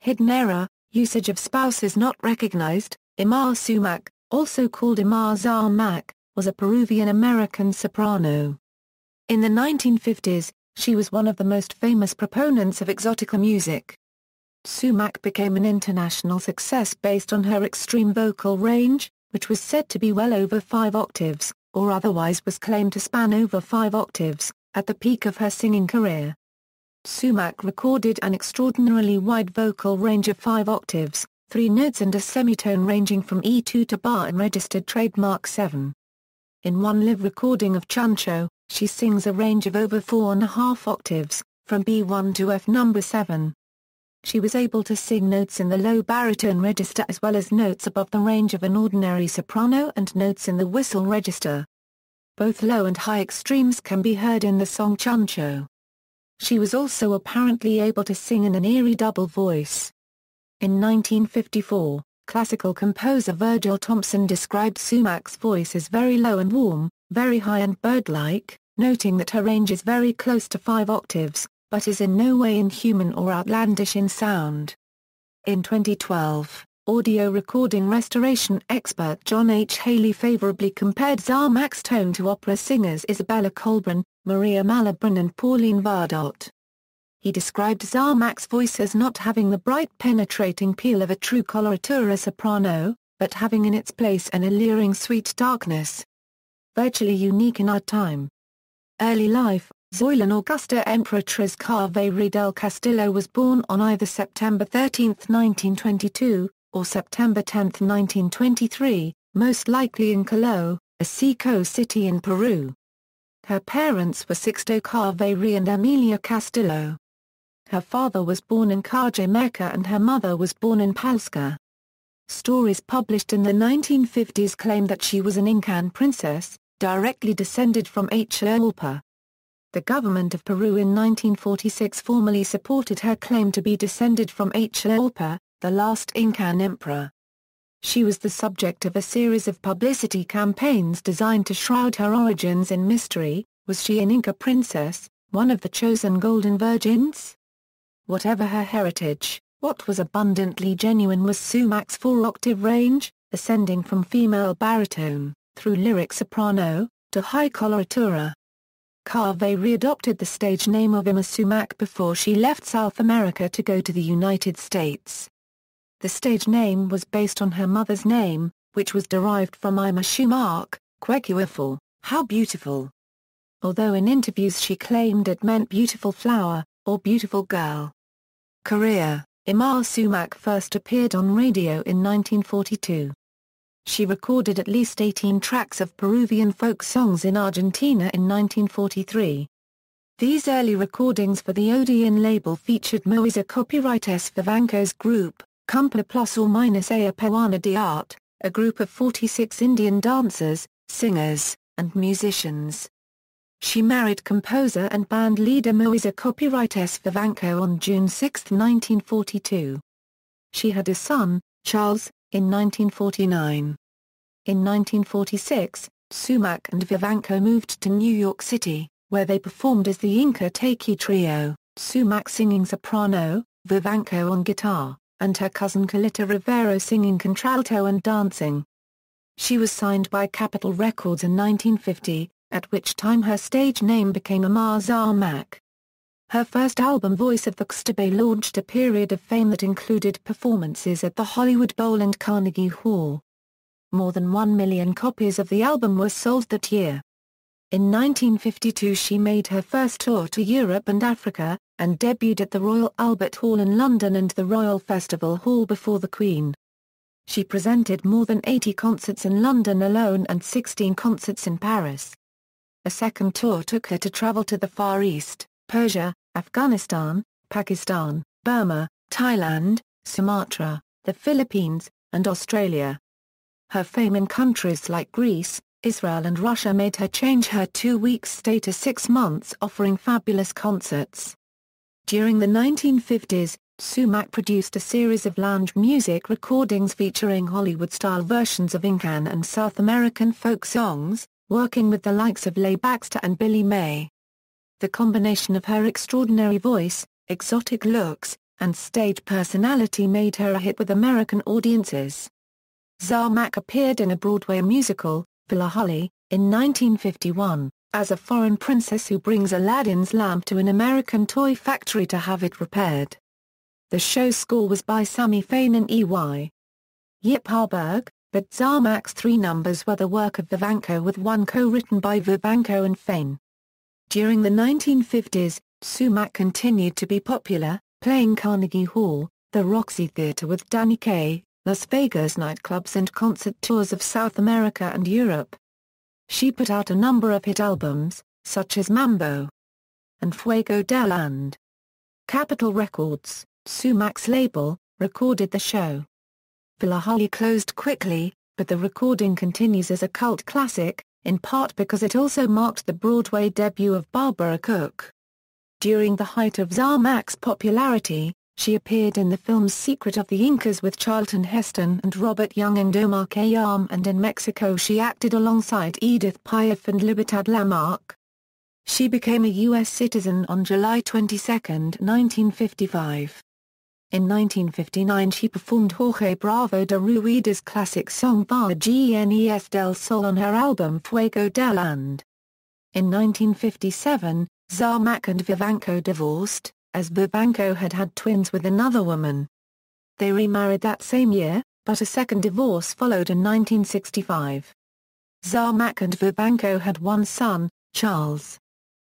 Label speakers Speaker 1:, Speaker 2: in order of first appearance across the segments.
Speaker 1: Hidden error, usage of spouses not recognized. Yma Sumac, also called Yma Súmac, was a Peruvian-American soprano. In the 1950s, she was one of the most famous proponents of exotica music. Sumac became an international success based on her extreme vocal range, which was said to be well over 5 octaves, or otherwise was claimed to span over 5 octaves, at the peak of her singing career. Sumac recorded an extraordinarily wide vocal range of 5 octaves, 3 notes and a semitone ranging from E2 to bar and registered trademark 7. In one live recording of Chuncho, she sings a range of over 4.5 octaves, from B1 to F number 7. She was able to sing notes in the low baritone register as well as notes above the range of an ordinary soprano and notes in the whistle register. Both low and high extremes can be heard in the song Chuncho. She was also apparently able to sing in an eerie double voice. In 1954, classical composer Virgil Thomson described Sumac's voice as very low and warm, very high and bird-like, noting that her range is very close to 5 octaves, but is in no way inhuman or outlandish in sound. In 2012, audio recording restoration expert John H. Haley favorably compared Sumac's tone to opera singers Isabella Colbran, Maria Malibran and Pauline Vardot. He described Sumac's voice as not having the bright penetrating peal of a true coloratura soprano, but having in its place an alluring sweet darkness. Virtually unique in our time. Early life, Zoilan Augusta Emperatriz Kaveri del Castillo was born on either September 13, 1922, or September 10, 1923, most likely in Callao, a seacoast city in Peru. Her parents were Sixto Kaveri and Amelia Castillo. Her father was born in Cajamarca and her mother was born in Palsca. Stories published in the 1950s claim that she was an Incan princess, directly descended from Atahualpa. The government of Peru in 1946 formally supported her claim to be descended from Atahualpa, the last Incan emperor. She was the subject of a series of publicity campaigns designed to shroud her origins in mystery. Was she an Inca princess, one of the chosen golden virgins? Whatever her heritage, what was abundantly genuine was Sumac's 4-octave range, ascending from female baritone, through lyric soprano, to high coloratura. Kaveri adopted the stage name of Yma Sumac before she left South America to go to the United States. The stage name was based on her mother's name, which was derived from Yma Sumac, Quechua, how beautiful. Although in interviews she claimed it meant beautiful flower, or beautiful girl. Career: Yma Sumac first appeared on radio in 1942. She recorded at least 18 tracks of Peruvian folk songs in Argentina in 1943. These early recordings for the Odeon label featured Moisa Copyrightes Vivanco's group, Compa Plus or Minus A Peruana de Arte, a group of 46 Indian dancers, singers, and musicians. She married composer and band leader Moisa Copyrightes Vivanco on June 6, 1942. She had a son, Charles, in 1949. In 1946, Sumac and Vivanco moved to New York City, where they performed as the Inca Taiki Trio, Sumac singing soprano, Vivanco on guitar, and her cousin Carlita Rivero singing contralto and dancing. She was signed by Capitol Records in 1950, at which time her stage name became Yma Súmac. Her first album Voice of the Xtaba launched a period of fame that included performances at the Hollywood Bowl and Carnegie Hall. More than 1 million copies of the album were sold that year. In 1952 she made her first tour to Europe and Africa, and debuted at the Royal Albert Hall in London and the Royal Festival Hall before the Queen. She presented more than 80 concerts in London alone and 16 concerts in Paris. A second tour took her to travel to the Far East, Persia, Afghanistan, Pakistan, Burma, Thailand, Sumatra, the Philippines, and Australia. Her fame in countries like Greece, Israel and Russia made her change her 2-week stay to 6 months, offering fabulous concerts. During the 1950s, Sumac produced a series of lounge music recordings featuring Hollywood-style versions of Incan and South American folk songs, working with the likes of Leigh Baxter and Billy May. The combination of her extraordinary voice, exotic looks, and stage personality made her a hit with American audiences. Sumac appeared in a Broadway musical, Phila Holly, in 1951, as a foreign princess who brings Aladdin's lamp to an American toy factory to have it repaired. The show's score was by Sammy Fain and E.Y. Ypharberg, but Sumac's 3 numbers were the work of Vivanco with one co-written by Vivanco and Fain. During the 1950s, Sumac continued to be popular, playing Carnegie Hall, the Roxy Theatre with Danny Kaye, Las Vegas nightclubs and concert tours of South America and Europe. She put out a number of hit albums, such as Mambo and Fuego del Land. Capitol Records, Sumac's label, recorded the show. Phila Holly closed quickly, but the recording continues as a cult classic, in part because it also marked the Broadway debut of Barbara Cook. During the height of Sumac's popularity, she appeared in the films Secret of the Incas with Charlton Heston and Robert Young and Omar Khayyam, and in Mexico she acted alongside Edith Piaf and Libertad Lamarque. She became a U.S. citizen on July 22, 1955. In 1959 she performed Jorge Bravo de Ruida's classic song Vírgenes del Sol on her album Fuego del Land. In 1957, Sumac and Vivanco divorced, as Vivanco had had twins with another woman. They remarried that same year, but a second divorce followed in 1965. Sumac and Vivanco had one son, Charles.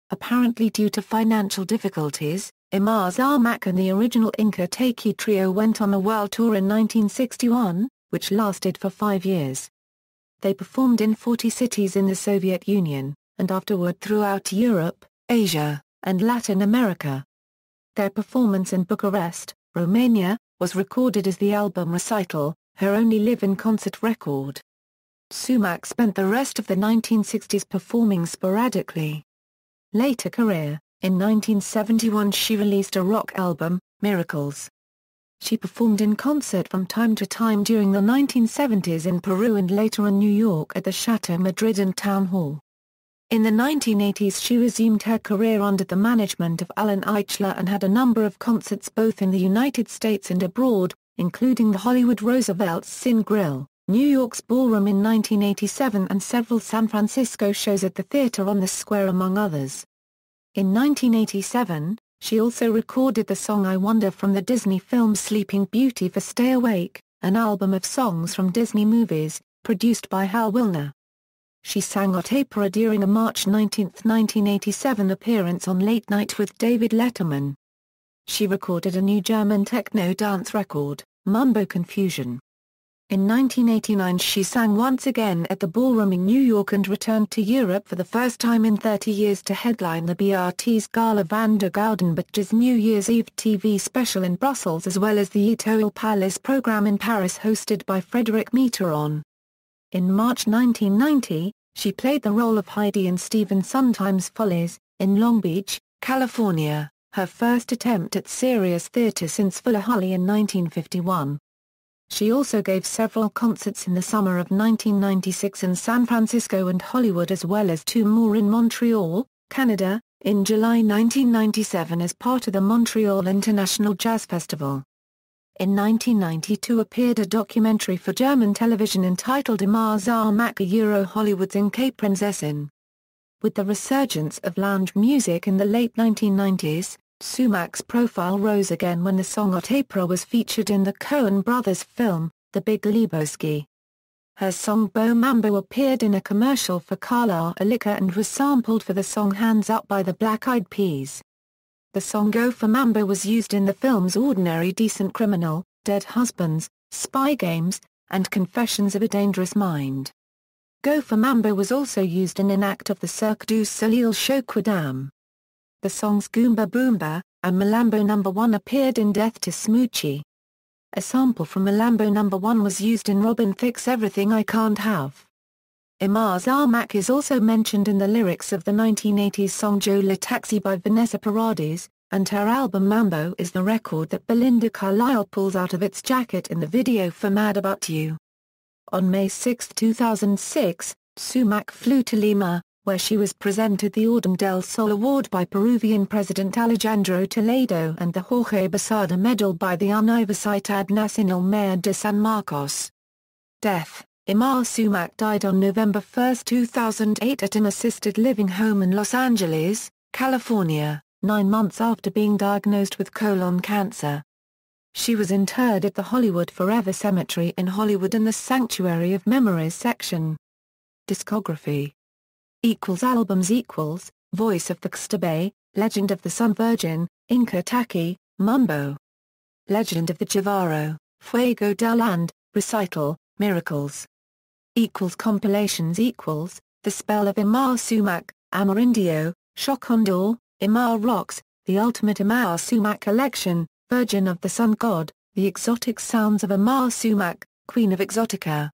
Speaker 1: Apparently due to financial difficulties, Yma Sumac and the original Inca Taiki Trio went on a world tour in 1961, which lasted for 5 years. They performed in 40 cities in the Soviet Union, and afterward throughout Europe, Asia, and Latin America. Their performance in Bucharest, Romania, was recorded as the album Recital, her only live-in concert record. Sumac spent the rest of the 1960s performing sporadically. Later career: in 1971 she released a rock album, Miracles. She performed in concert from time to time during the 1970s in Peru and later in New York at the Chateau Madrid and Town Hall. In the 1980s she resumed her career under the management of Alan Eichler and had a number of concerts both in the United States and abroad, including the Hollywood Roosevelt's Sin Grill, New York's Ballroom in 1987 and several San Francisco shows at the Theater on the Square among others. In 1987, she also recorded the song I Wonder from the Disney film Sleeping Beauty for Stay Awake, an album of songs from Disney movies, produced by Hal Willner. She sang Hot Opera during a March 19, 1987 appearance on Late Night with David Letterman. She recorded a new German techno dance record, Mumbo Confusion. In 1989 she sang once again at the Ballroom in New York and returned to Europe for the first time in 30 years to headline the BRT's Gala van der Goudenbach's New Year's Eve TV special in Brussels as well as the Etoile Palace program in Paris hosted by Frédéric Mitterrand. In March 1990, she played the role of Heidi in Stephen Sondheim's Follies, in Long Beach, California, her first attempt at serious theater since Phila Holly in 1951. She also gave several concerts in the summer of 1996 in San Francisco and Hollywood as well as 2 more in Montreal, Canada, in July 1997 as part of the Montreal International Jazz Festival. In 1992 appeared a documentary for German television entitled Yma Súmac Hollywood's Inca Prinzessin. With the resurgence of lounge music in the late 1990s, Sumac's profile rose again when the song Hot Opera was featured in the Coen brothers film, The Big Lebowski. Her song Bo Mambo appeared in a commercial for Carla Liquor and was sampled for the song Hands Up by the Black Eyed Peas. The song Go for Mambo was used in the films Ordinary Decent Criminal, Dead Husbands, Spy Games, and Confessions of a Dangerous Mind. Go for Mambo was also used in an act of the Cirque du Soleil show Quidam. The songs Goomba Boomba and Malambo No. 1 appeared in Death to Smoochie. A sample from Malambo No. 1 was used in Robin Thicke's Everything I Can't Have. Yma Súmac is also mentioned in the lyrics of the 1980s song Joe La Taxi by Vanessa Paradis, and her album Mambo is the record that Belinda Carlisle pulls out of its jacket in the video for Mad About You. On May 6, 2006, Sumac flew to Lima, where she was presented the Orden del Sol Award by Peruvian President Alejandro Toledo and the Jorge Posada Medal by the Universidad Nacional Mayor de San Marcos. Death: Yma Sumac died on November 1, 2008 at an assisted living home in Los Angeles, California, 9 months after being diagnosed with colon cancer. She was interred at the Hollywood Forever Cemetery in Hollywood in the Sanctuary of Memories section. Discography. Albums: Voice of the Xtabay, Legend of the Sun Virgin, Inca Taki, Mumbo. Legend of the Jivaro, Fuego del Land, Recital, Miracles. Compilations: The Spell of Yma Sumac, Amerindio, Chocondor, Yma Rocks, The Ultimate Yma Sumac Collection, Virgin of the Sun God, The Exotic Sounds of Yma Sumac, Queen of Exotica.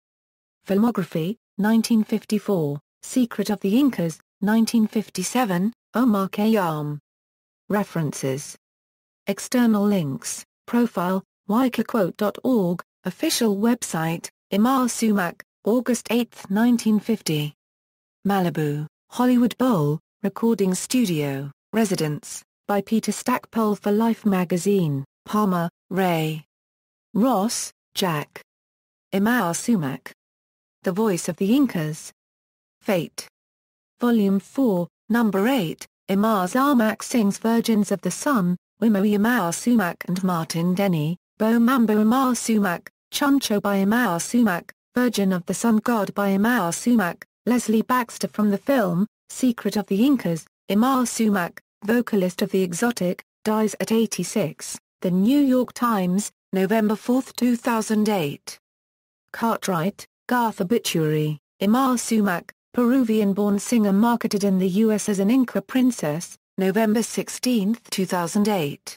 Speaker 1: Filmography: 1954, Secret of the Incas, 1957, Omar Khayyam. References. External links, Profile, wikaquote.org, Official website, Yma Sumac, August 8, 1950. Malibu, Hollywood Bowl, Recording Studio, Residence, by Peter Stackpole for Life magazine, Palmer, Ray. Ross, Jack. Yma Sumac. The Voice of the Incas. Fate. Volume 4, Number 8, Yma Súmac sings Virgins of the Sun, Yma Sumac and Martin Denny, Bo Mambo Yma Sumac, Chuncho by Yma Sumac, Virgin of the Sun God by Yma Sumac, Leslie Baxter from the film, Secret of the Incas, Yma Sumac, vocalist of the Exotic, dies at 86, The New York Times, November 4, 2008. Cartwright, Garth. Obituary, Yma Sumac, Peruvian-born singer marketed in the U.S. as an Inca princess, November 16, 2008.